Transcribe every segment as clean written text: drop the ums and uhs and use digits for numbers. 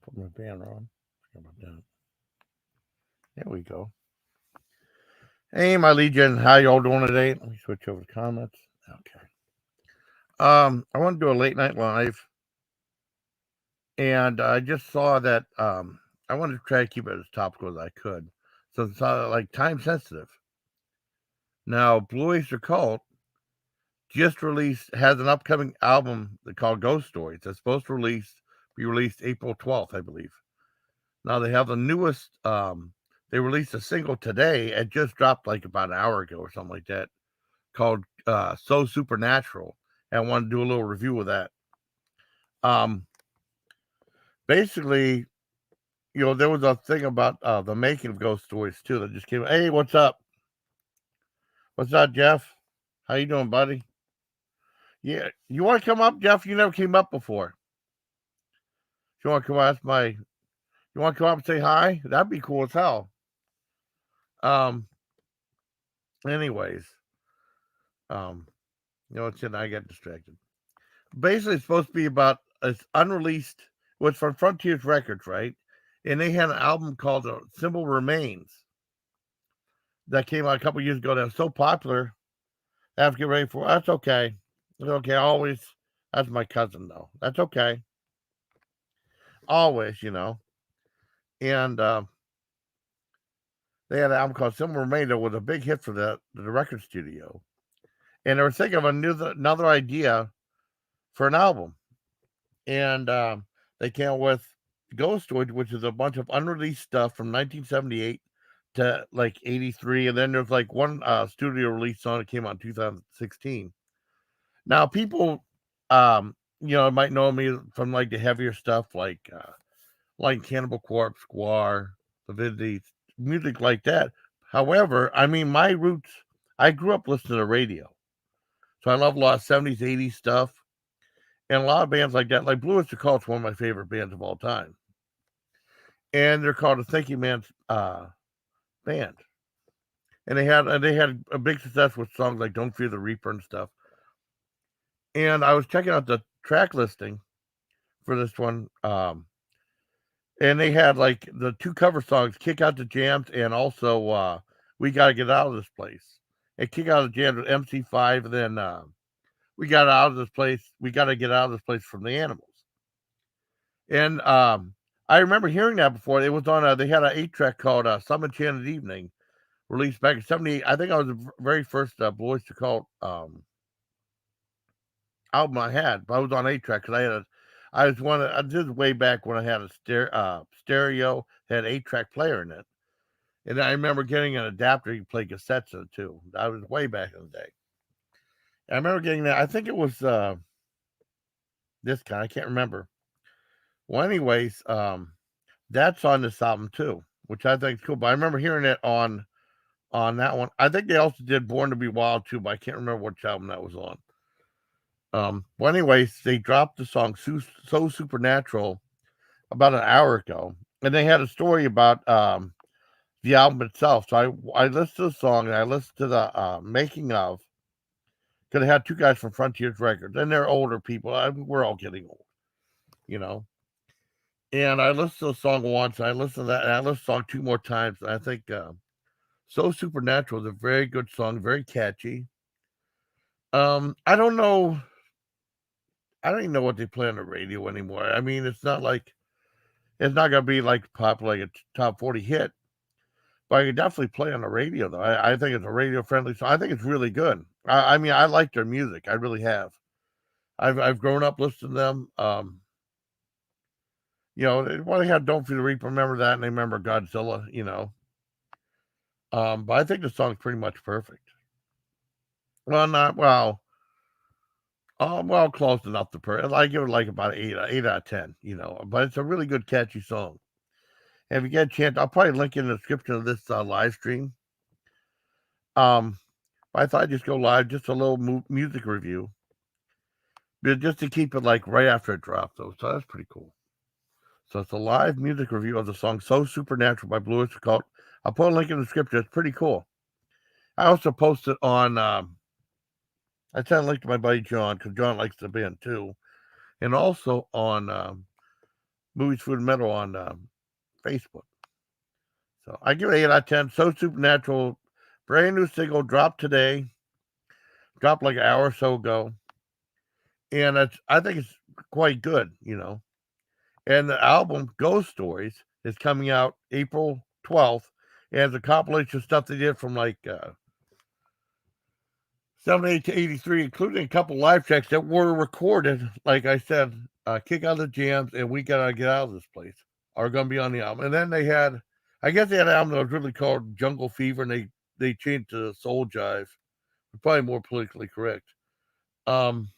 Put my banner on. Forget about that. There we go. Hey, my legion, how y'all doing today? Let me switch over to comments. Okay. I want to do a late night live, and I just saw that I wanted to try to keep it as topical as I could, so it's like time sensitive. Now, Blue Oyster Cult just released has an upcoming album called Ghost Stories that's supposed to be released April 12th, I believe. Now they have the newest. They released a single today. It just dropped like about an hour ago or something like that, called "So Supernatural." And I want to do a little review of that. Um, Basically, there was a thing about the making of Ghost Stories too that just came. Hey, what's up? What's up, Jeff? How you doing, buddy? Yeah, you want to come up, Jeff? You never came up before. You want to come up? You want to come up and say hi? That'd be cool as hell. Um. Anyways, um, it's I got distracted. Basically, it's supposed to be about it's unreleased. Was from Frontiers Records, right? And they had an album called "Symbol Remains" that came out a couple years ago. That was so popular. I have to get ready for. That's okay. It's okay. Always. That's my cousin, though. That's okay. Always. And they had an album called "Symbol Remains" that was a big hit for the record studio. And they were thinking of another idea for an album. And they came out with Ghost Stories, which is a bunch of unreleased stuff from 1978 to like 83. And then there's like one studio release song that came out in 2016. Now, people, might know me from like the heavier stuff like Cannibal Corpse, Squar, Divinity, music like that. However, I mean, my roots, I grew up listening to radio. So I love a lot of 70s, 80s stuff. And a lot of bands like that, like Blue Oyster Cult's one of my favorite bands of all time. And they're called a Thinking Man's band. And they had a big success with songs like Don't Fear the Reaper and stuff. And I was checking out the track listing for this one. And they had like the two cover songs, Kick Out the Jams and also We Gotta Get Out of This Place. And Kick Out the Jams with MC5, and then We Got Out of This Place, We Gotta Get Out of This Place from the Animals. And I remember hearing that before. It was on they had an 8-track called Some Enchanted Evening, released back in '78. I think I was the very first Blue Oyster Cult album I had, but I was on 8-track because I was one. This is way back when I had a stereo, had 8-track player in it, and I remember getting an adapter you play cassettes in it too. I was way back in the day. I remember getting that. I think it was this kind. I can't remember. Well, anyways, that's on this album too, which I think is cool. But I remember hearing it on that one. I think they also did Born to Be Wild too, but I can't remember which album that was on. Well, anyways, they dropped the song "So Supernatural" about an hour ago, and they had a story about the album itself. So I listened to the song and I listened to the making of, because they had two guys from Frontiers Records, and they're older people. We're all getting old, you know. And I listened to the song once, and I listened to that, and I listened to the song two more times. And I think "So Supernatural" is a very good song, very catchy. I don't know. I don't even know what they play on the radio anymore. I mean, it's not gonna be like popular like a top 40 hit, but I can definitely play on the radio though. I think it's a radio friendly song. I think it's really good. I mean, I like their music. I really have. I've grown up listening to them. Well, they had "Don't Fear the Reaper." Remember that, and they remember Godzilla. But I think the song's pretty much perfect. Well, not well. Well, close enough to per. I give it like about 8 out of 10. But it's a really good, catchy song. And if you get a chance, I'll probably link in the description of this live stream. But I thought I'd just go live, just a little music review, but just to keep it like right after it dropped, though. So that's pretty cool. So it's a live music review of the song "So Supernatural" by Blue Oyster Cult. I'll put a link in the description. It's pretty cool. I also posted on. I sent a link to my buddy John because John likes the band too, and also on Movies, Food, and Metal on Facebook. So I give it 8 out of 10. So Supernatural, brand new single, dropped today. Dropped like an hour or so ago. And I think it's quite good, And the album, Ghost Stories, is coming out April 12th. And it's a compilation of stuff they did from like 78 to 83, including a couple live tracks that were recorded. Like I said, Kick Out the Jams and We Gotta Get Out of This Place are going to be on the album. And then they had an album that was really called Jungle Fever, and they changed to Soul Jive. Probably more politically correct. And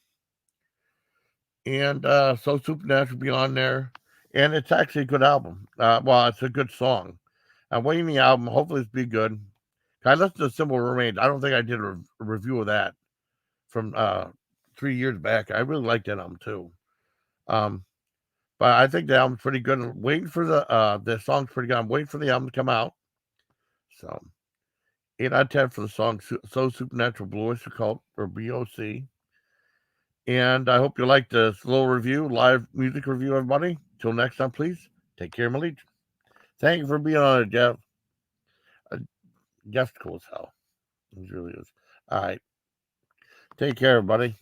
So Supernatural will be on there. And it's actually a good album. It's a good song. I'm waiting the album. Hopefully it's be good. I listened to Simple Remains. I don't think I did a review of that from 3 years back. I really liked that album too. But I think the album's pretty good. I'm waiting for the song's pretty good. I'm waiting for the album to come out. So 8 out of 10 for the song So Supernatural Blue Oyster Cult, or BOC. And I hope you liked this little review, live music review, everybody. Till next time, please take care, my legion. Thank you for being on it, Jeff. Jeff's cool as hell. He really is. All right. Take care, everybody.